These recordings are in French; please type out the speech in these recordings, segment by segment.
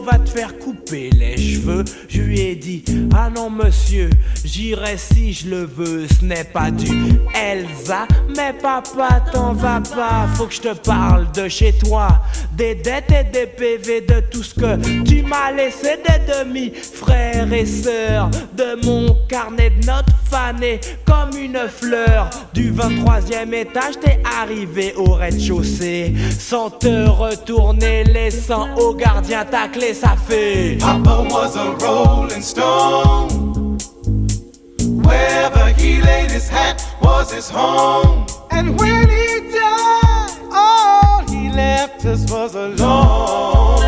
va te faire couper les cheveux. Je lui ai dit, ah non monsieur, j'irai si je le veux. Ce n'est pas du Elsa, mais papa t'en va pas. Faut que je te parle de chez toi, des dettes et des PV, de tout ce que tu m'as laissé, des demi-frères et sœurs, de mon carnet de notes fané comme une fleur. Du 23e étage t'es arrivé au rez-de-chaussée sans te retourner, laissant au gardien ta clé. Ça fait Papa was a rolling stone. Wherever he laid his hat was his home. And when he died, all he left us was alone.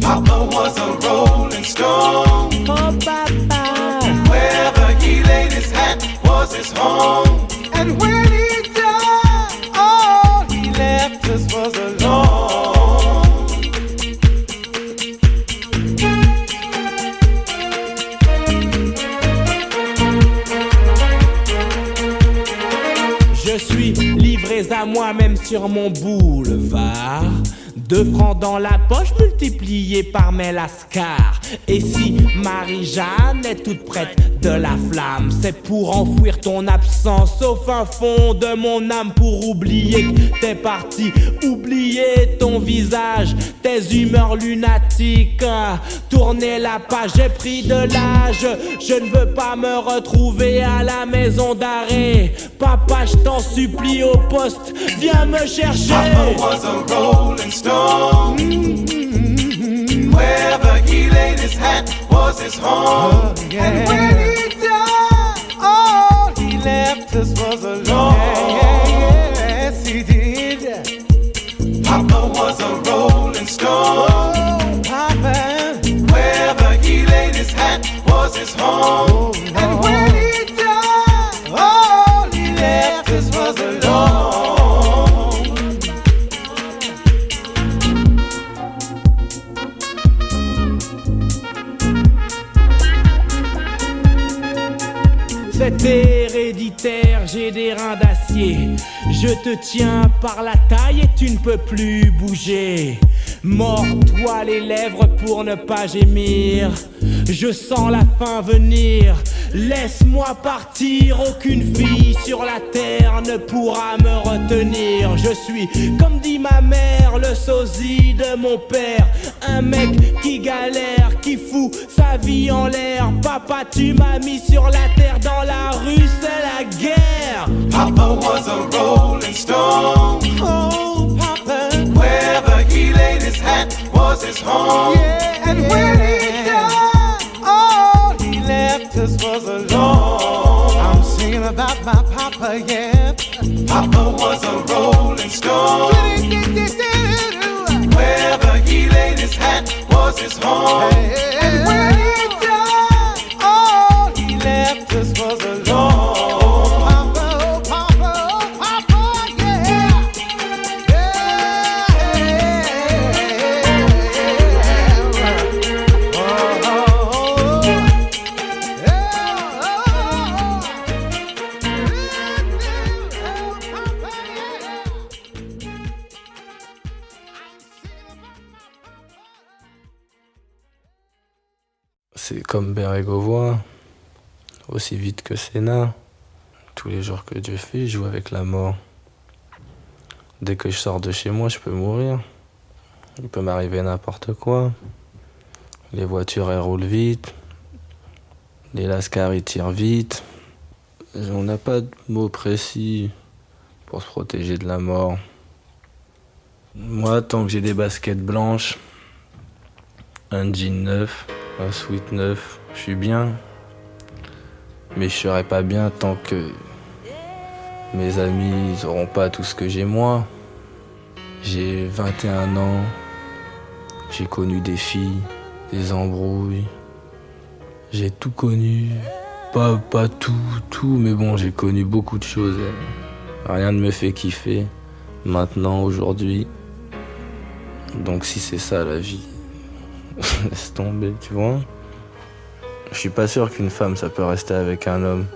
Papa was a rolling stone. oh papa, Wherever he laid his hat was his home. And when he died, all he left us was alone. je suis livré à moi-même sur mon boulevard. 2 francs dans la poche multipliés par mes lascars. Et si Marie-Jeanne est toute prête de la flamme, c'est pour enfouir ton absence au fin fond de mon âme, pour oublier que t'es parti, oublier ton visage, tes humeurs lunatiques. Tourner la page, j'ai pris de l'âge, je ne veux pas me retrouver à la maison d'arrêt. Papa, je t'en supplie au poste, viens me chercher. Papa was a rolling stone. Wherever he laid his hat was his home. And when he died, all he left us was alone. Yes, he did. Papa was a rolling stone. Papa. Wherever he laid his hat was his home. And when he died, all he left us was alone. C'est héréditaire, j'ai des reins d'acier. Je te tiens par la taille et tu ne peux plus bouger. Mords-toi les lèvres pour ne pas gémir. Je sens la fin venir. Laisse-moi partir, aucune fille sur la terre ne pourra me retenir. Je suis, comme dit ma mère, le sosie de mon père. Un mec qui galère, qui fout sa vie en l'air. Papa, tu m'as mis sur la terre, dans la rue c'est la guerre. Papa was a rolling stone. Oh papa, Wherever he laid his hat was his home. yeah, And when he died, all he left us was alone. I'm singing about my papa, yeah. Papa was a rolling stone. Wherever he laid his hat was his home. And when he died, all he left us was alone. Papa, oh papa, oh papa, yeah. C'est comme Bérégovoy, aussi vite que Sénat. Tous les jours que Dieu fait, je joue avec la mort. Dès que je sors de chez moi, je peux mourir. Il peut m'arriver n'importe quoi. Les voitures, elles roulent vite. Les lascars, ils tirent vite. On n'a pas de mots précis pour se protéger de la mort. Moi, tant que j'ai des baskets blanches, un jean neuf, un sweat neuf, je suis bien. Mais je serai pas bien tant que mes amis ils auront pas tout ce que j'ai moi. J'ai 21 ans, j'ai connu des filles, des embrouilles. J'ai tout connu, pas tout, mais bon, j'ai connu beaucoup de choses. Rien ne me fait kiffer, maintenant, aujourd'hui. Donc si c'est ça la vie, laisse tomber, tu vois. Je suis pas sûr qu'une femme, ça peut rester avec un homme.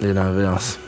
Et l'inverse.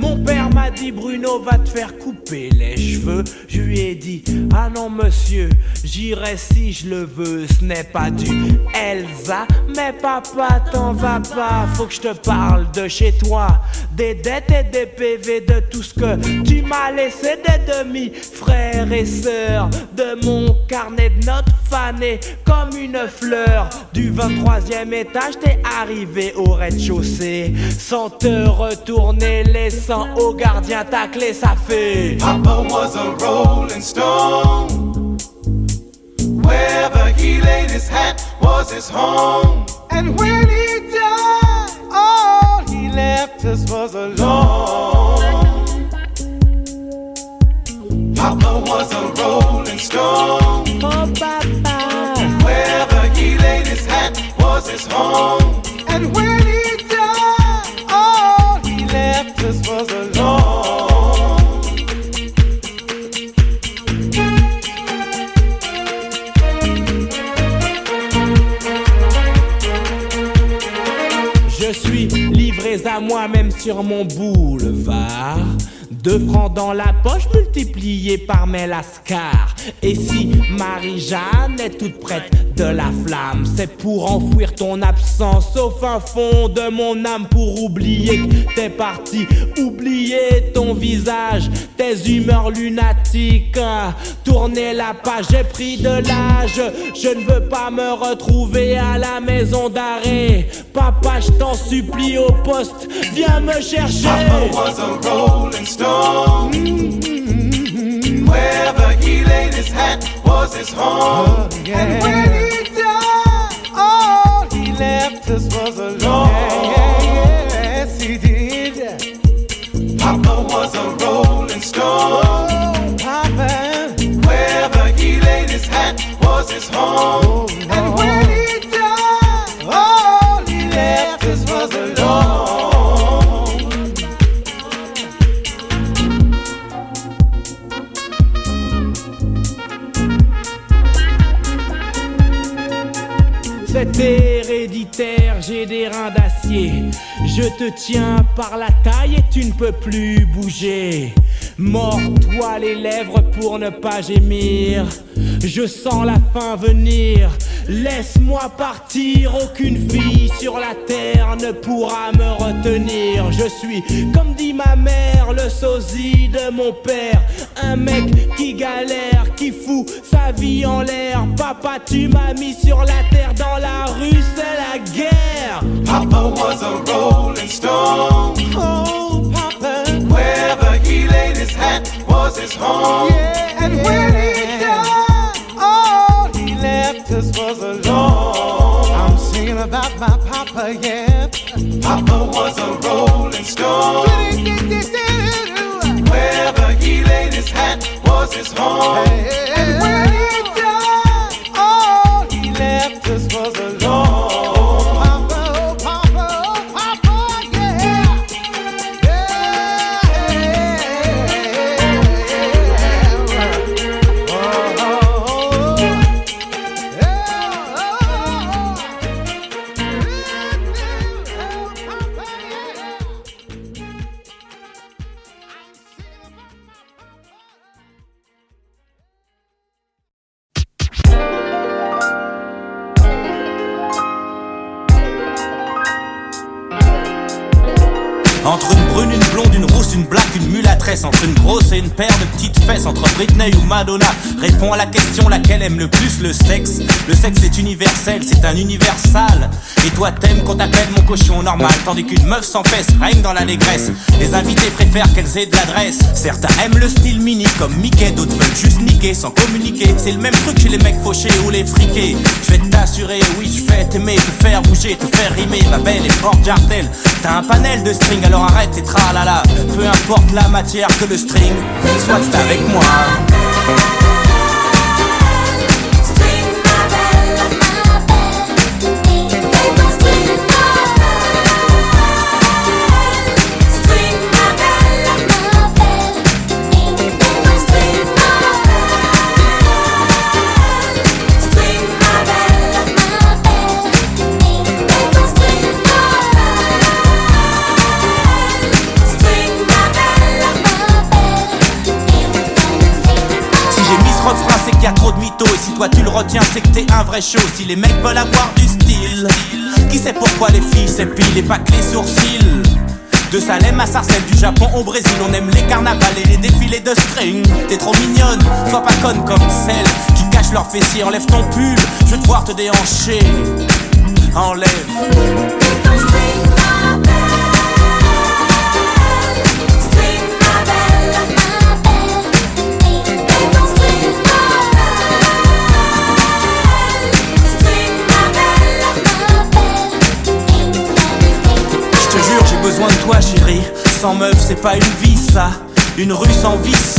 Mon père m'a dit Bruno va te faire couper les cheveux. Je lui ai dit ah non monsieur, j'irai si je le veux. Ce n'est pas du Elsa, mais papa t'en va pas. Faut que je te parle de chez toi, des dettes et des PV, de tout ce que tu m'as laissé, des demi-frères et sœurs, de mon carnet de notes fané comme une fleur. Du 23e étage t'es arrivé au rez-de-chaussée sans te retourner, laissant au gardien ta clé. Ça fait Papa was a rolling stone. Wherever he laid his hat was his home. And when he died, all he left us was alone. Papa was a rolling stone. oh papa. Wherever he laid his hat was his home. And when he died, all he left us was alone. Je suis livré à moi-même sur mon boulevard. 2 francs dans la poche multipliés par mes lascars. Et si Marie-Jeanne est toute prête de la flamme, c'est pour enfouir ton absence au fin fond de mon âme, pour oublier que t'es parti, oublier ton visage, tes humeurs lunatiques. Tourner la page, j'ai pris de l'âge, je ne veux pas me retrouver à la maison d'arrêt. Papa, je t'en supplie au poste, viens me chercher. Papa was a rolling stone. Wherever he laid his hat was his home. And when he died, all he left us was alone. Yes, he did. Papa was a rolling stone. Papa. Wherever he laid his hat was his home. And when he died, all he left us was alone. C'est héréditaire, j'ai des reins d'acier. Je te tiens par la taille et tu ne peux plus bouger. Mords-toi les lèvres pour ne pas gémir. Je sens la fin venir. Laisse-moi partir, aucune fille sur la terre ne pourra me retenir. Je suis, comme dit ma mère, le sosie de mon père. Un mec qui galère, qui fout sa vie en l'air. Papa, tu m'as mis sur la terre, dans la rue c'est la guerre. Papa was a rolling stone. Oh, papa. Wherever he laid his hat was his home. Yeah, and when he died, all he left us was alone. I'm singing about my papa, yeah. Papa was a rolling stone. Wherever he laid his hat was his home. And when he died, all he left us was alone. Entre une brune, une blonde, une rousse, une black, une mulâtresse. Entre une grosse et une paire de petites fesses. Entre Britney ou Madonna. Réponds à la question, laquelle aime le plus le sexe. Le sexe est universel, c'est un universal. Et toi t'aimes qu'on t'appelle mon cochon normal. Tandis qu'une meuf sans fesses règne dans l'allégresse. Les invités préfèrent qu'elles aient de l'adresse. Certains aiment le style mini comme Mickey. D'autres veulent juste niquer sans communiquer. C'est le même truc chez les mecs fauchés ou les friqués. Je vais t'assurer, oui je vais t'aimer, te faire bouger, te faire rimer. Ma belle et porte jartel. T'as un panel de string, alors arrête tes tralala. Peu importe la matière que le string, soit c'est avec moi. String my bell. trop de mythos. Et si toi tu le retiens, c'est que t'es un vrai show. Si les mecs veulent avoir du style, qui sait pourquoi les filles s'épilent et pas que les sourcils? De Salem à Sarcelles, du Japon au Brésil, on aime les carnavals et les défilés de string. T'es trop mignonne, sois pas conne comme celles qui cachent leurs fessiers. Enlève ton pull, je veux te voir te déhancher. Enlève. J'ai besoin de toi chérie, sans meuf c'est pas une vie ça. Une rue sans vice,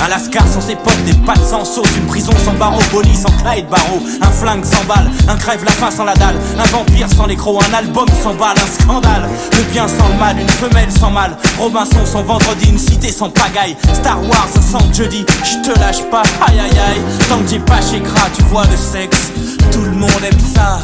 un lascar sans ses potes, des pattes sans sauce. Une prison sans barreaux, police sans Clyde Barreau. Un flingue sans balle, un crève la faim sans la dalle. Un vampire sans l'écro, un album sans balle. Un scandale, le bien sans le mal, une femelle sans mal. Robinson sans vendredi, une cité sans pagaille. Star Wars sans jeudi, je te lâche pas, aïe aïe aïe. Tant que j'ai pas chez gras, tu vois le sexe, tout le monde aime ça.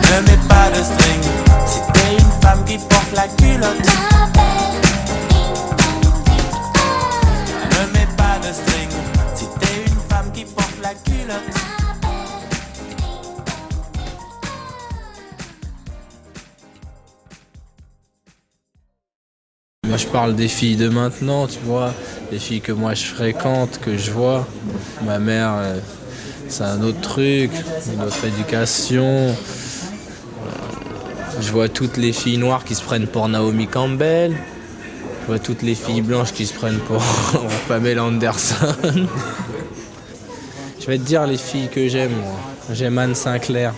Ne mets pas de string si t'es une femme qui porte la culotte. Ne mets pas de string si t'es une femme qui porte la culotte. Moi je parle des filles de maintenant, tu vois, des filles que moi je fréquente, que je vois. Ma mère, c'est un autre truc, une autre éducation. Je vois toutes les filles noires qui se prennent pour Naomi Campbell. Je vois toutes les filles blanches qui se prennent pour Pamela Anderson. Je vais te dire les filles que j'aime, moi. J'aime Anne Sinclair.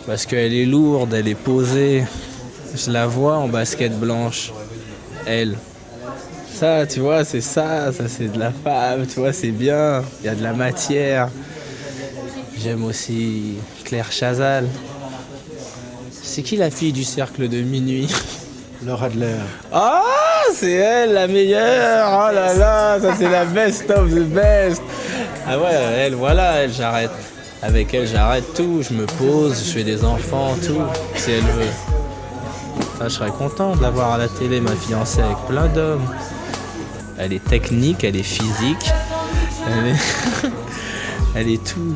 Parce qu'elle est lourde, elle est posée. Je la vois en basket blanche. Elle. Ça, tu vois, c'est ça c'est de la femme, tu vois, c'est bien. Il y a de la matière. J'aime aussi Claire Chazal. C'est qui la fille du cercle de minuit? Laura Adler. Ah, c'est elle la meilleure. Oh là là, ça c'est la best of the best. Ah ouais, elle, voilà, elle, j'arrête. Avec elle, j'arrête tout. Je me pose, je fais des enfants, tout. Si elle veut. Ça, je serais content de la voir à la télé, ma fiancée, avec plein d'hommes. Elle est technique, elle est physique. Elle est tout.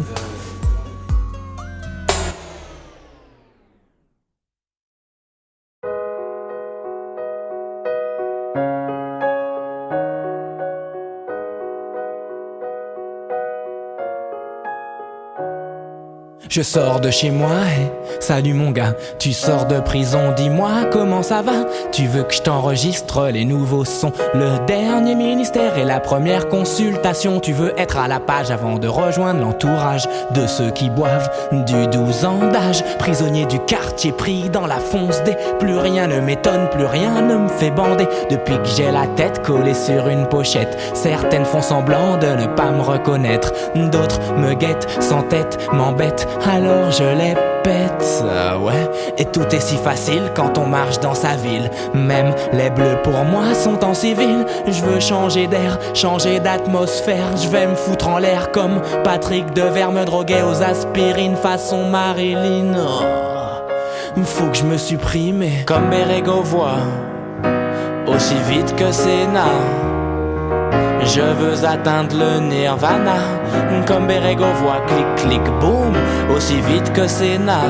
Je sors de chez moi, hey, salut mon gars, tu sors de prison, dis-moi comment ça va. Tu veux que je t'enregistre les nouveaux sons, le dernier ministère et la première consultation. Tu veux être à la page avant de rejoindre l'entourage de ceux qui boivent du 12 ans d'âge. Prisonnier du quartier pris dans la fonce des. Plus rien ne m'étonne, plus rien ne me fait bander. Depuis que j'ai la tête collée sur une pochette, certaines font semblant de ne pas me reconnaître. D'autres me guettent, sans tête, m'embêtent. Alors je les pète, ah ouais. Et tout est si facile quand on marche dans sa ville. Même les bleus pour moi sont en civil. Je veux changer d'air, changer d'atmosphère. Je vais me foutre en l'air comme Patrick Devers, me droguer aux aspirines façon Marilyn. Oh, faut que je me supprime comme Bérégovoy, aussi vite que Sénat. Je veux atteindre le nirvana, comme Berego voit clic clic boum, aussi vite que Senna.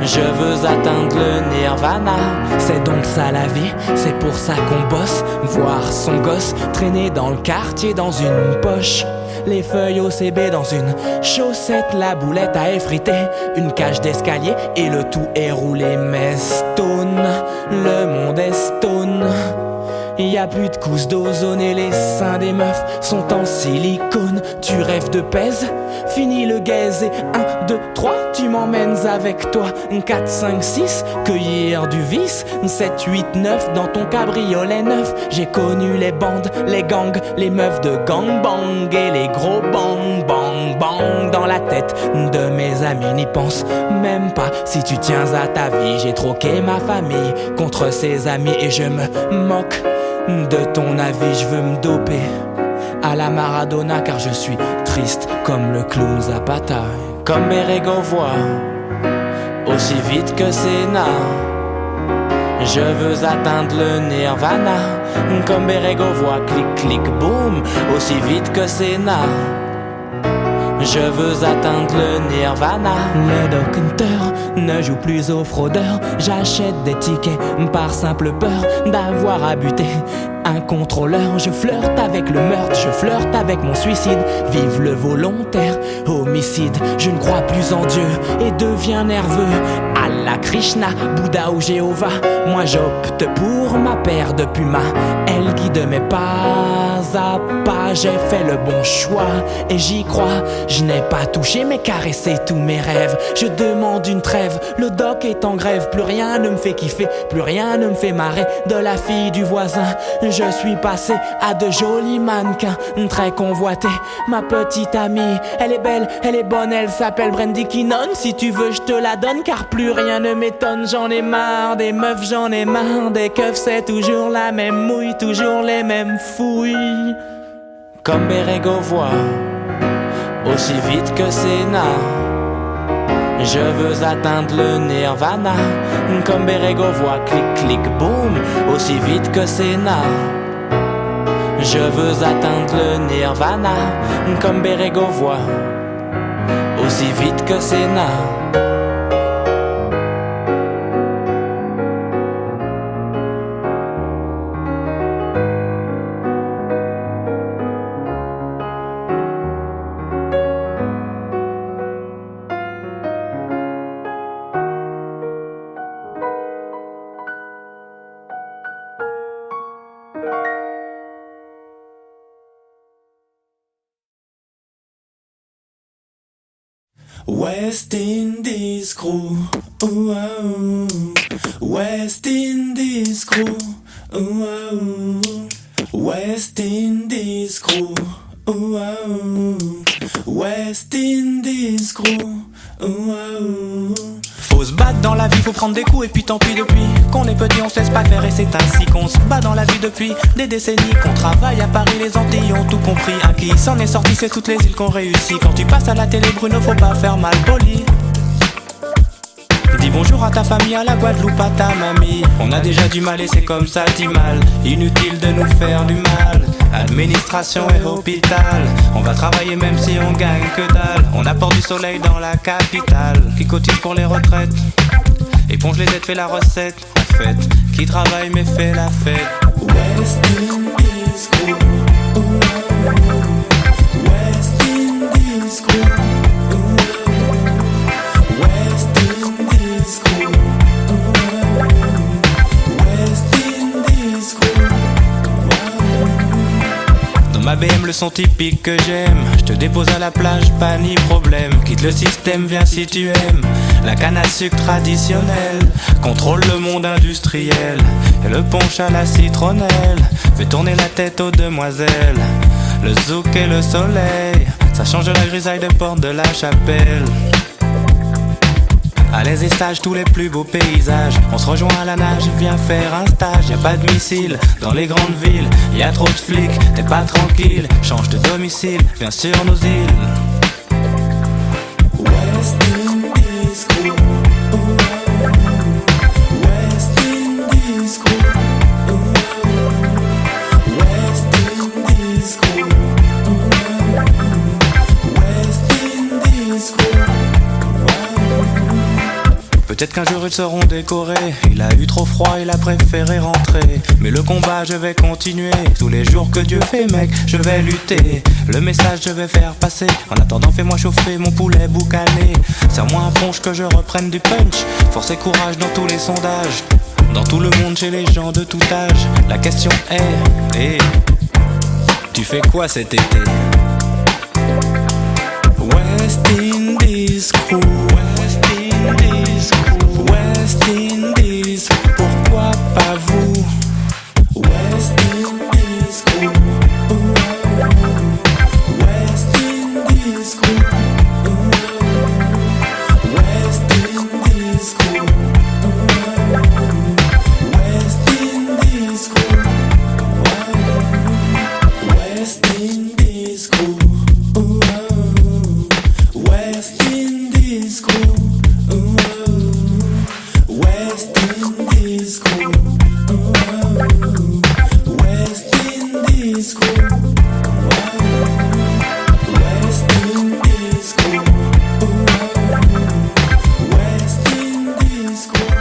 Je veux atteindre le nirvana, c'est donc ça la vie, c'est pour ça qu'on bosse. Voir son gosse traîner dans le quartier dans une poche, les feuilles OCB dans une chaussette, la boulette à effriter, une cage d'escalier et le tout est roulé. Mais stone, le monde est stone. Y a plus de couches d'ozone et les seins des meufs sont en silicone. Tu rêves de pèse, fini le gaze et 1, 2, 3, tu m'emmènes avec toi. 4, 5, 6, cueillir du vice. 7, 8, 9, dans ton cabriolet neuf. J'ai connu les bandes, les gangs, les meufs de gangbang et les gros bang bang bang dans la tête de mes amis. N'y pense même pas si tu tiens à ta vie. J'ai troqué ma famille contre ses amis et je me moque de ton avis. Je veux me doper à la Maradona car je suis triste comme le clown Zapata. Comme Berego voit aussi vite que Senna. Je veux atteindre le nirvana, comme Berego voit clic clic boum, aussi vite que Senna. Je veux atteindre le nirvana. Le docteur ne joue plus aux fraudeurs. J'achète des tickets par simple peur d'avoir à buter un contrôleur. Je flirte avec le meurtre, je flirte avec mon suicide. Vive le volontaire homicide. Je ne crois plus en Dieu et deviens nerveux. Allah, Krishna, Bouddha ou Jéhovah, moi j'opte pour ma paire de Puma. Elle guide mes pas à pas. J'ai fait le bon choix et j'y crois. Je n'ai pas touché mais caressé tous mes rêves. Je demande une trêve, le doc est en grève. Plus rien ne me fait kiffer, plus rien ne me fait marrer. De la fille du voisin, je suis passé à de jolis mannequins très convoités. Ma petite amie, elle est belle, elle est bonne, elle s'appelle Brandy Kinnon. Si tu veux je te la donne car plus rien ne m'étonne. J'en ai marre des meufs, j'en ai marre des keufs. C'est toujours la même mouille, toujours les mêmes fouilles. Comme Berego voit aussi vite que Senna. Je veux atteindre le nirvana, comme Berego voit clic clic boum, aussi vite que Senna. Je veux atteindre le nirvana, comme Berego voit aussi vite que Senna. West Indies crew, ooh, ooh. West Indies crew, ooh, ooh. West Indies crew, ooh, ooh. West Indies crew, ooh, ooh. Faut se battre dans la vie, faut prendre des coups et puis tant pis depuis qu'on est petit on se laisse pas faire et c'est ainsi qu'on se bat dans la vie depuis des décennies. Qu'on travaille à Paris, les Antilles ont tout compris. Un qui s'en est sorti, c'est toutes les îles qu'on réussit. Quand tu passes à la télé Bruno, faut pas faire mal poli. Dis bonjour à ta famille, à la Guadeloupe, à ta mamie. On a déjà du mal et c'est comme ça, dit mal. Inutile de nous faire du mal. Administration et hôpital. On va travailler même si on gagne que dalle. On apporte du soleil dans la capitale. Qui cotise pour les retraites, éponge les dettes, fait la recette. En fait, qui travaille mais fait la fête. West Indies crew, ooh, ooh. West Indies crew, ooh, ooh. West Indies crew, ooh, ooh. West Indies crew, ooh, ooh. Dans ma BM le son typique que j'aime. Je te dépose à la plage, pas ni problème. Quitte le système, viens si tu aimes. La canne à sucre traditionnelle contrôle le monde industriel. Et le punch à la citronnelle fait tourner la tête aux demoiselles. Le zouk et le soleil, ça change la grisaille de Porte de la Chapelle. À l'aise et stage, tous les plus beaux paysages. On se rejoint à la nage, viens faire un stage. Y'a pas de missile dans les grandes villes. Y'a trop de flics, t'es pas tranquille. Change de domicile, viens sur nos îles. West Indies crew, ooh, ooh. West Indies crew, ooh, ooh. West Indies Peut-être qu'un jour ils seront décorés. Il a eu trop froid, il a préféré rentrer. Mais le combat je vais continuer. Tous les jours que Dieu fait mec, je vais lutter. Le message je vais faire passer. En attendant fais-moi chauffer mon poulet boucané. Serre-moi un punch que je reprenne du punch. Force et courage dans tous les sondages. Dans tout le monde chez les gens de tout âge. La question est, hey, tu fais quoi cet été? West Indies crew, West Indies crew, West Indies, pourquoi pas vous? West Indies crew, West Indies crew, West Indies crew, West Indies crew, West Indies crew. West Indies crew, West Indies crew, West Indies crew, West Indies crew, West Indies crew,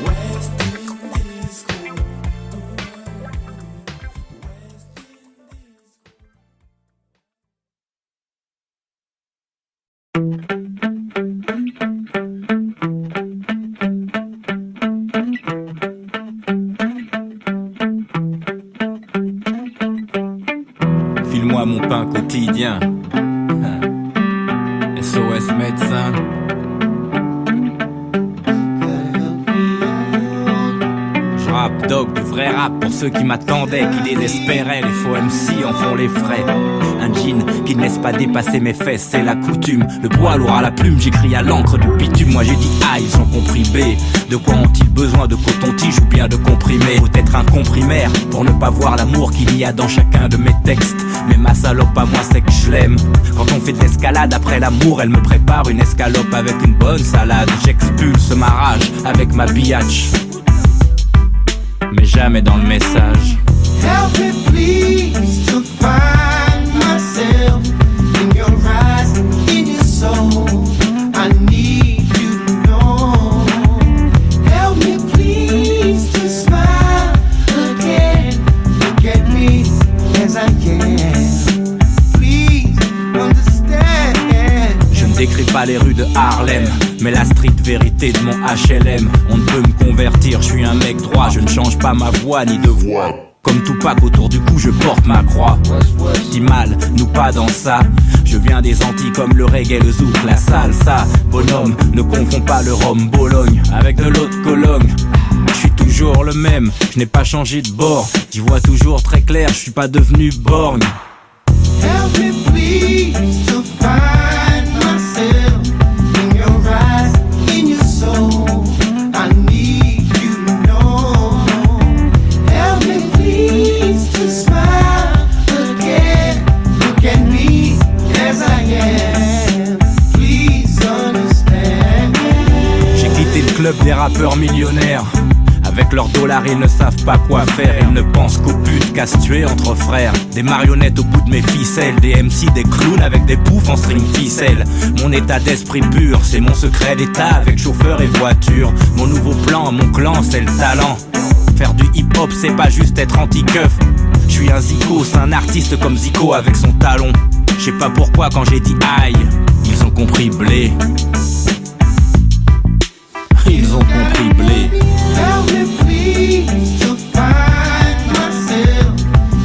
West Indies crew. File-moi mon pain quotidien. SOS médecin. Je rappe dog, du vrai rap pour ceux qui m'attendaient, qui désespéraient. Les faux MC en font les frais. Un jean qui ne laisse pas dépasser mes fesses, c'est la coutume. Le poids lourd à la plume, j'écris à l'encre de bitume. Moi j'ai dit A, ils ont compris B. De quoi ont-ils besoin, de coton-tige ou bien de comprimé? Faut être un comprimaire pour ne pas voir l'amour qu'il y a dans chacun de mes textes. Mais ma salope à moi c'est que je l'aime. Quand on fait de l'escalade après l'amour, elle me prépare une escalope avec une bonne salade. J'expulse ma rage avec ma biatch, mais jamais dans le message. Help me please to find myself in your eyes, in your soul. I need you to know. Help me please to smile again. Look at me as I am. Please understand. Je ne décris pas les rues de Harlem, mais la street vérité de mon HLM. On ne peut me convertir, je suis un mec droit. Je ne change pas ma voix ni de voix. Comme Tupac autour du cou je porte ma croix. Dis mal, nous pas dans ça. Je viens des Antilles comme le reggae, le zouk, la salsa. Bonhomme, ne confonds pas le rhum Bologne avec de l'eau de Cologne. Je suis toujours le même, je n'ai pas changé de bord. J'y vois toujours très clair, je suis pas devenu borgne. Help me please to find myself in your eyes, in your soul. I need you to know. Help me please to smile again. Look at me as I am. Please understand. J'ai quitté le club des rappeurs millionnaires. Avec leurs dollars ils ne savent pas quoi faire. Ils ne pensent qu'aux putes qu'à se tuer entre frères. Des marionnettes au bout de mes ficelles. Des MC, des clowns avec des poufs en string ficelle. Mon état d'esprit pur, c'est mon secret d'état. Avec chauffeur et voiture. Mon nouveau plan, mon clan, c'est le talent. Faire du hip-hop c'est pas juste être anti-keuf. Je suis un Zico, c'est un artiste comme Zico avec son talon. Je sais pas pourquoi quand j'ai dit aïe, ils ont compris blé. Ils ont compris blé. Help me please to find myself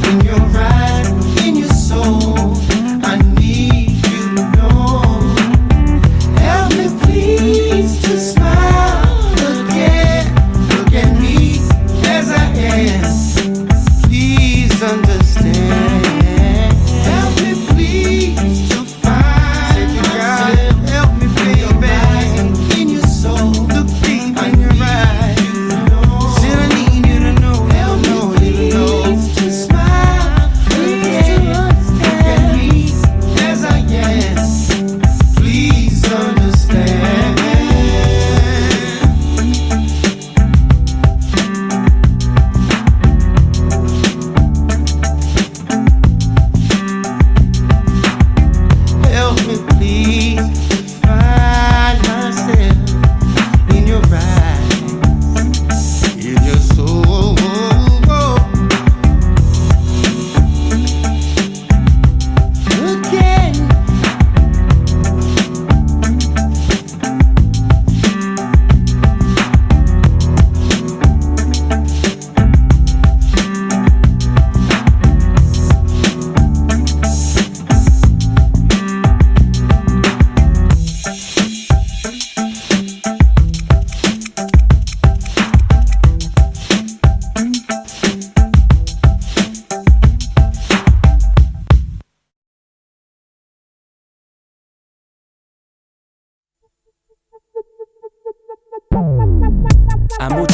in your eyes, in your soul. I need you to know. Help me please to smile again. Look at me as I am. Please understand. Help me please to find myself. Help me baby in your soul. Look deep in your eyes. Said I need you to know. Help me please to smile again. Look at me as I am. Please understand.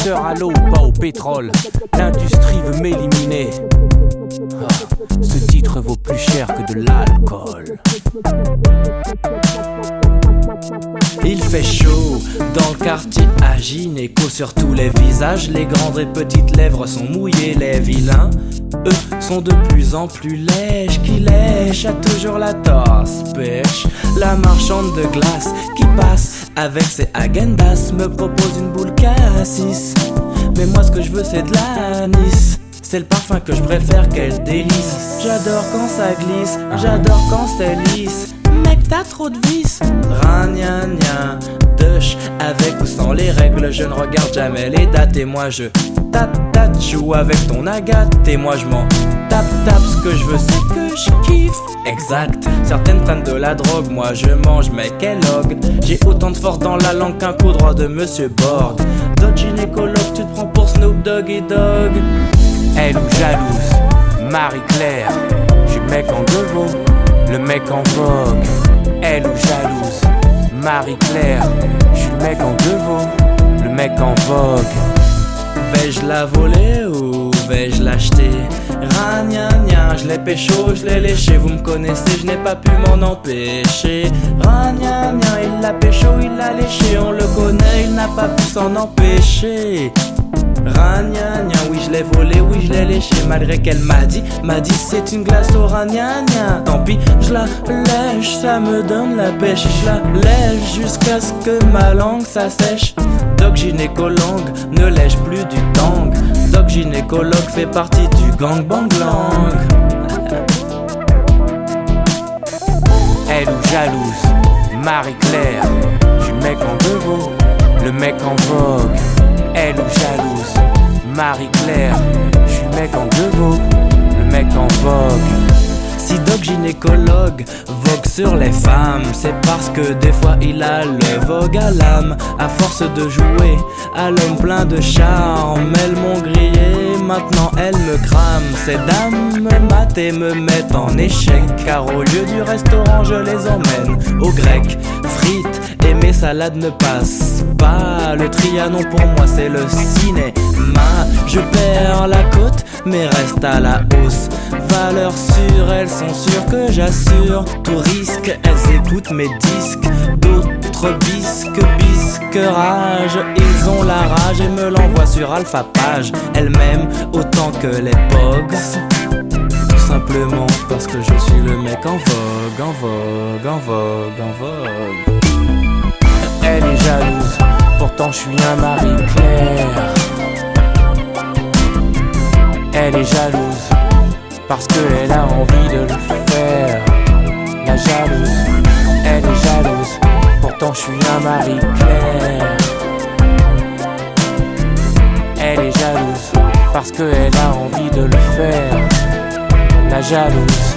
cœur à l'eau, pas au pétrole. L'industrie veut m'éliminer. Ce titre vaut plus cher que de l'alcool. Il fait chaud dans le quartier à Gynéco. Sur tous les visages, les grandes et petites lèvres sont mouillées. Les vilains, eux, sont de plus en plus lèches. Qui lèche a toujours la tasse pêche. La marchande de glace qui passe avec ses agendas me propose une boule cassis. Mais moi ce que je veux c'est de l'anis. C'est le parfum que je préfère qu'elle délice. J'adore quand ça glisse, j'adore quand c'est lisse. Mec t'as trop de vis. Ragnagna, dush, avec ou sans les règles. Je ne regarde jamais les dates et moi je tape, joue avec ton agate. Et moi je m'en tape, ce que je veux c'est que je kiffe. Exact, certaines prennent de la drogue, moi je mange mes Kellogg. J'ai autant de force dans la langue qu'un coup droit de Monsieur Borg. D'autres gynécologues, tu te prends pour Snoop Doggy Dogg. Elle ou jalouse, Marie-Claire, j'suis le mec en devant, le mec en vogue. Elle ou jalouse, Marie-Claire, j'suis le mec en devant, le mec en vogue. Vais-je la voler ou vais-je l'acheter? Ragnagna, je l'ai pécho, je l'ai léché. Vous me connaissez, je n'ai pas pu m'en empêcher. Ragnagna, il l'a pécho, il l'a léché. On le connaît, il n'a pas pu s'en empêcher. Ragnagna, oui je l'ai volé, oui je l'ai léché. Malgré qu'elle m'a dit c'est une glace au ragnagna. Tant pis, je la lèche, ça me donne la pêche. Je la lèche jusqu'à ce que ma langue s'assèche. Doc gynécologue ne lèche plus du tang. Doc gynécologue fait partie du gang bang lang. Elle ou jalouse, Marie-Claire, j'suis le mec en devant, le mec en vogue. Elle ou jalouse, Marie-Claire, j'suis le mec en devant, le mec en vogue. Si Doc gynécologue vogue sur les femmes, c'est parce que des fois il a le vogue à l'âme. À force de jouer à l'homme plein de charme, elles m'ont grillé, maintenant elles me crament. Ces dames me matent et me mettent en échec, car au lieu du restaurant je les emmène au grec. Frites et mes salades ne passent pas, le Trianon pour moi c'est le cinéma. Je perds la côte mais reste à la hausse. Valeurs sûres, elles sont sûres que j'assure tout risque. Elles écoutent mes disques, d'autres bisque rage. Ils ont la rage et me l'envoient sur Alpha Page. Elles m'aiment autant que les Pogs, tout simplement parce que je suis le mec en vogue, en vogue, en vogue, en vogue. Elle est jalouse, pourtant je suis un Marie-Claire. Elle est jalouse parce qu'elle a envie de le faire. La jalouse, elle est jalouse, pourtant je suis un Marie-Claire. Elle est jalouse parce qu'elle a envie de le faire. La jalouse.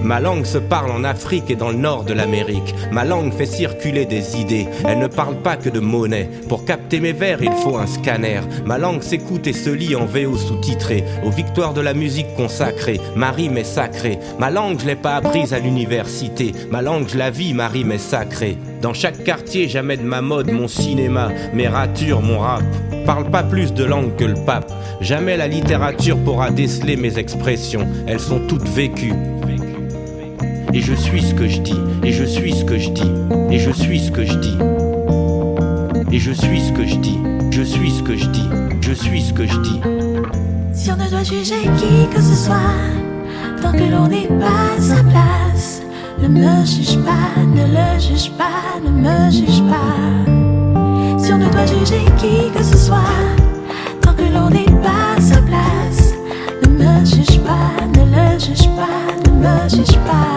Ma langue se parle en Afrique et dans le nord de l'Amérique. Ma langue fait circuler des idées. Elle ne parle pas que de monnaie. Pour capter mes vers, il faut un scanner. Ma langue s'écoute et se lit en VO sous-titré. Aux victoires de la musique consacrée, ma rime est sacrée. Ma langue, je l'ai pas apprise à l'université. Ma langue, je la vis, ma rime est sacrée. Dans chaque quartier, jamais de ma mode, mon cinéma, mes ratures, mon rap. Parle pas plus de langue que le pape. Jamais la littérature pourra déceler mes expressions. Elles sont toutes vécues. Et je suis ce que je dis, et je suis ce que je dis, et je suis ce que je dis. Et je suis ce que je dis, je suis ce que je dis, je suis ce que je dis. Si on ne doit juger qui que ce soit, tant que l'on n'est pas à sa place, ne me juge pas, ne le juge pas, ne me juge pas. Si on ne doit juger qui que ce soit, tant que l'on n'est pas à sa place, ne me juge pas, ne le juge pas, ne me juge pas.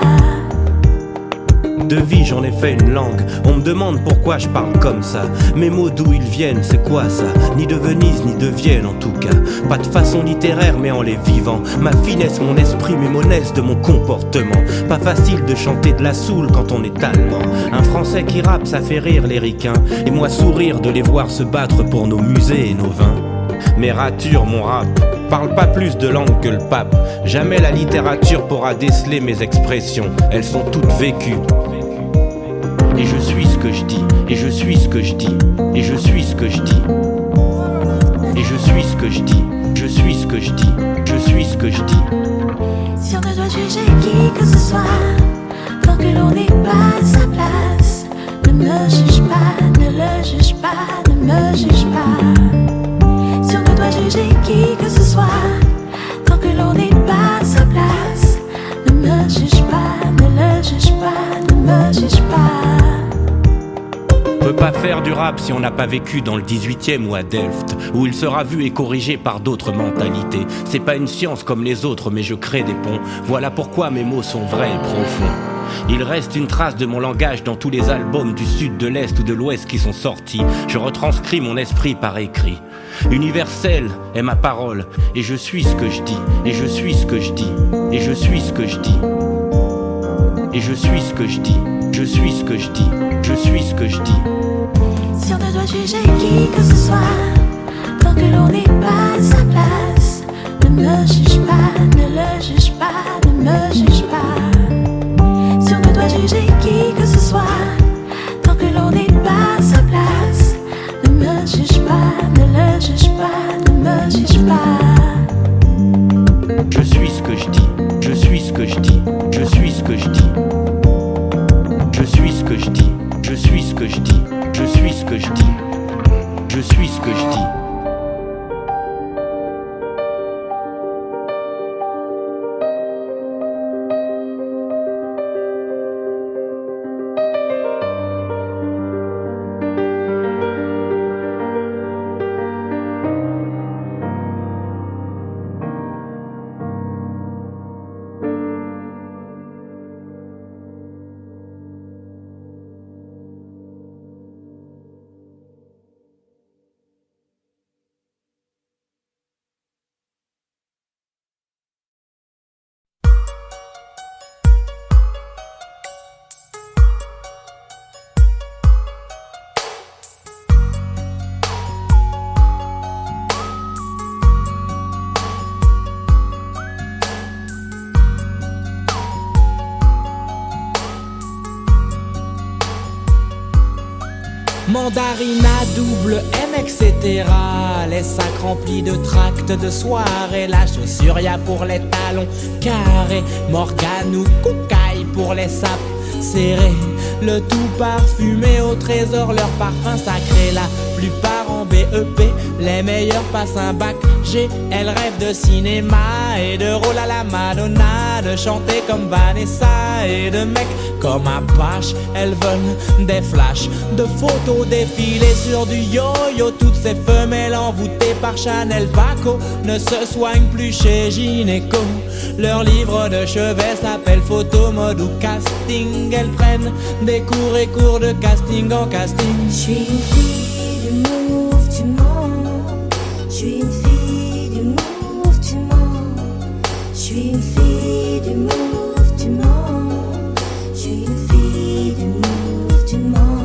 De vie j'en ai fait une langue. On me demande pourquoi je parle comme ça. Mes mots d'où ils viennent, c'est quoi ça? Ni de Venise, ni de Vienne en tout cas. Pas de façon littéraire mais en les vivant. Ma finesse, mon esprit, mes monesses de mon comportement. Pas facile de chanter de la soul quand on est allemand. Un français qui rappe, ça fait rire les ricains. Et moi sourire de les voir se battre pour nos musées et nos vins. mais rature mon rap. Parle pas plus de langue que le pape. Jamais la littérature pourra déceler mes expressions. Elles sont toutes vécues. Et je suis ce que je dis, et je suis ce que je dis, et je suis ce que je dis. Et je suis ce que je dis, je suis ce que je dis, je suis ce que je dis. Si on ne doit juger qui que ce soit, tant que l'on n'est pas à sa place, ne me juge pas, ne le juge pas, ne me juge pas. Si on ne doit juger qui que ce soit, tant que l'on n'est pas à sa place, ne me juge pas, ne le juge pas, ne me juge pas. On peut pas faire du rap si on n'a pas vécu dans le 18e ou à Delft, où il sera vu et corrigé par d'autres mentalités. C'est pas une science comme les autres, mais je crée des ponts. Voilà pourquoi mes mots sont vrais et profonds. Il reste une trace de mon langage dans tous les albums du sud, de l'est ou de l'ouest qui sont sortis. Je retranscris mon esprit par écrit. Universel est ma parole, et je suis ce que je dis, et je suis ce que je dis, et je suis ce que je dis. Et je suis ce que je dis, je suis ce que je dis, je suis ce que je dis. Si on ne doit juger qui que ce soit, tant que l'on n'est pas à sa place, ne me juge pas, ne le juge pas, ne me juge pas. Si on ne doit juger qui que ce soit, tant que l'on n'est pas à sa place, ne me juge pas, ne le juge pas, ne me juge pas. Je suis ce que je dis, je suis ce que je dis, je suis ce que je dis. Je suis ce que je dis, je suis ce que je dis, je suis ce que je dis, je suis ce que je dis. Mandarine à double M, etc. Les sacs remplis de tracts de soirée. La chaussure, y'a pour les talons carrés. Morgane ou Koukaï pour les sapes serrés. Le tout parfumé au trésor, leur parfum sacré. La plupart en BEP, les meilleurs passent un bac G. Elles rêvent de cinéma et de rôle à la Madonna, de chanter comme Vanessa et de mecs comme Apache. Elles veulent des flashs de photos défilées sur du yo-yo. Toutes ces femelles envoûtées par Chanel Paco ne se soignent plus chez Gynéco. Leur livre de chevet s'appelle photo, mode ou casting. Elles prennent des cours et cours de casting en casting. Je suis une fille du mouvement. Je suis une fille du mouvement. Je suis une fille du mouvement. Je suis une fille du mouvement.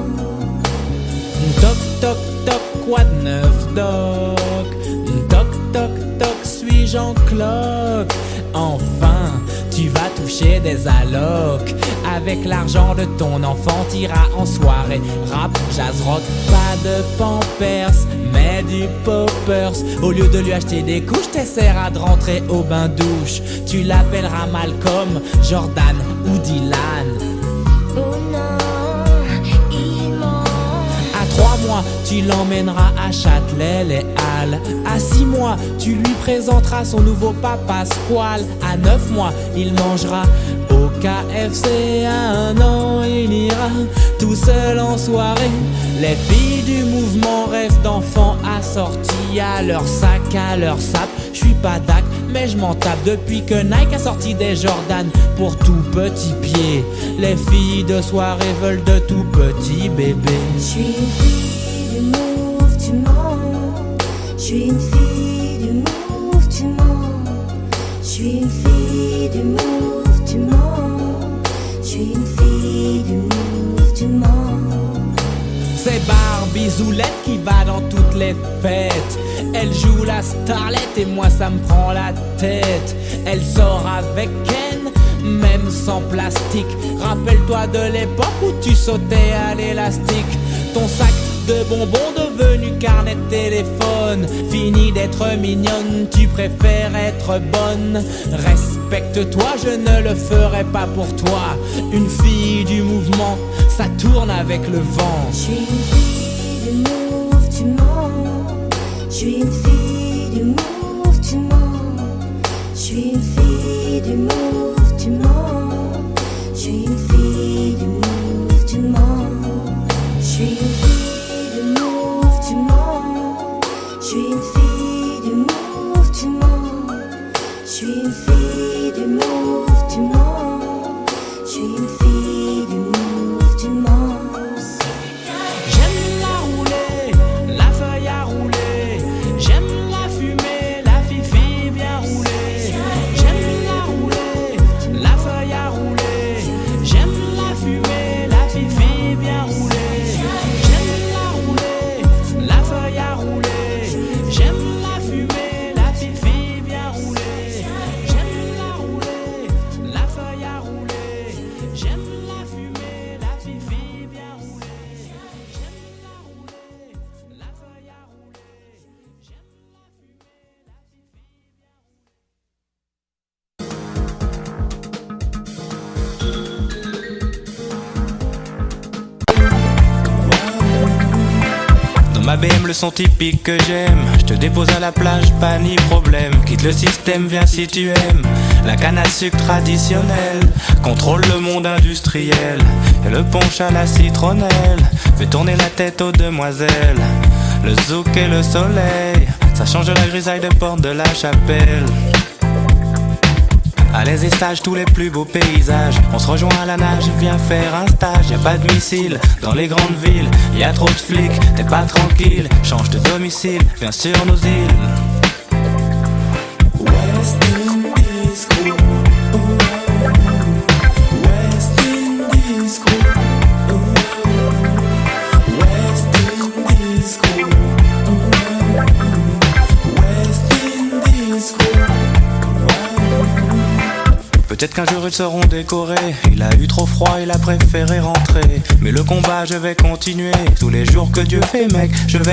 Toc toc toc, quoi de neuf doc? Toc toc toc, suis-je en cloque? Enfin, tu vas toucher des allocs. Avec l'argent de ton enfant, t'iras en soirée. Rap, jazz, rock, pas de Pampers, mais du Poppers. Au lieu de lui acheter des couches, t'essaieras de rentrer au bain-douche. Tu l'appelleras Malcolm, Jordan ou Dylan. Oh non, il ment. À 3 mois, tu l'emmèneras à Châtelet, les Halles. À 6 mois, tu lui présenteras son nouveau papa Squall. À 9 mois, il mangera au KFC. À 1 an, il ira tout seul en soirée. Les filles du mouvement rêvent d'enfants assortis à leur sac, à leur sap. Je suis pas dac, mais je m'en tape depuis que Nike a sorti des Jordan pour tout petit pied. Les filles de soirée veulent de tout petits bébés. Je suis une fille du mouvement. Je suis une fille du mouvement. Je suis une fille du mouvement. Je suis une fille du mouvement. C'est Barbie Zoulette qui va dans toutes les fêtes. Elle joue la starlette et moi ça me prend la tête. Elle sort avec Ken, même sans plastique. Rappelle-toi de l'époque où tu sautais à l'élastique. Ton sac de bonbons devenu carnet de téléphone. Fini d'être mignonne, tu préfères être bonne. Respecte-toi, je ne le ferai pas pour toi. Une fille du mouvement, ça tourne avec le vent. Je suis une fille du mouvement. Je suis une fille du mouvement. Je suis une fille du mouvement. Je suis une fille du mouvement. Je suis une fille du mouvement. Je suis une fille du mouvement. Je suis une fille du mouvement. Je suis une fille du mouvement. J'aime la rouler, la feuille à rouler. J'aime la fumer, la fifi bien roulée. J'aime la rouler, la feuille à rouler. J'aime la fumer, la fifi bien roulée. J'aime la rouler, la feuille à rouler. J'aime la fumer, la fifi bien roulée. J'aime la rouler, la feuille à rouler. J'aime la fumer, la fifi bien roulée. J'aime la rouler, la feuille à rouler. J'aime la fumer, la fifi bien roulée. Dans ma BM, le son typique que j'aime. Je te dépose à la plage, pas ni problème. Quitte le système, viens si tu aimes. La canne à sucre traditionnelle contrôle le monde industriel. Et le punch à la citronnelle fait tourner la tête aux demoiselles. Le zouk et le soleil, ça change la grisaille de porte de la chapelle. À l'aise et stage, tous les plus beaux paysages. On se rejoint à la nage, viens faire un stage. Y'a pas de missile dans les grandes villes. Y'a trop de flics, t'es pas tranquille. Change de domicile, viens sur nos îles. West Indies Crew. West Indies Crew. West Indies Crew. West Indies Crew. Peut-être qu'un jour ils seront décorés. Il a eu trop froid, il a préféré rentrer. Mais le combat je vais continuer. Tous les jours que Dieu fait mec, je vais